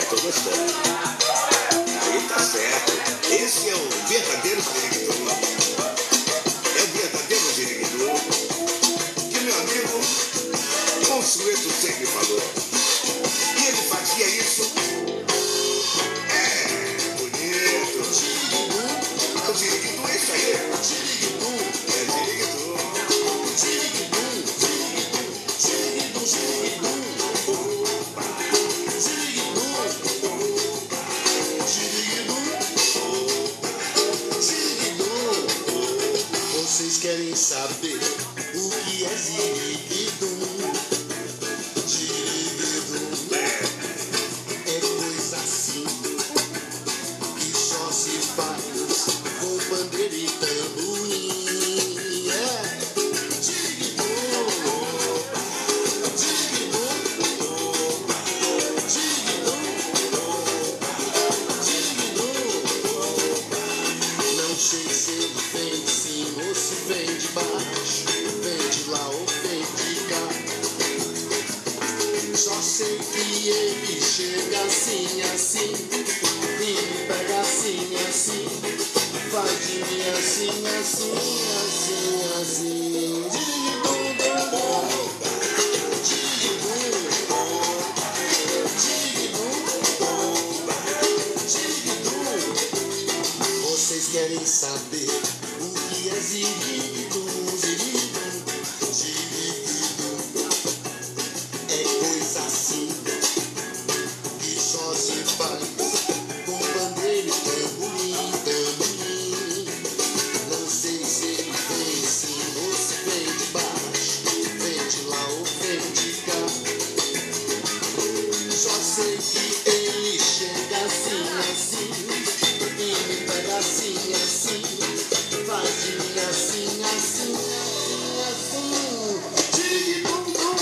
Tô gostando. Aí tá certo. Esse é o verdadeiro Ziriguidum. É o verdadeiro Ziriguidum que meu amigo Consueto sempre falou. E ele fazia isso. Bonito. O Ziriguidum é isso aí. É Ziriguidum. Vocês querem saber o que é Ziriguidum? Ziriguidum é coisa assim que só se faz com pandeiro e tamborim. Ziriguidum, não sei se ele vem de cima ou se vem de baixo, vem de lá ou vem de cá. Só sei que ele chega assim, assim, e me pega assim, assim, faz de mim assim, assim, assim, assim. Ziriguidum, dum, dum. Vocês querem saber o que é Ziriguidum? Ziriguidum, Ziriguidum é coisa assim que só se faz com pandeiro e tamborim, tamborim. Não sei se ele vem de cima ou se vem de baixo, vem de lá ou vem de cá. Só sei que ele chega assim, assim, e me pega assim, assim, faz de mim assim, assim, assim, assim. Ziriguidum, dum,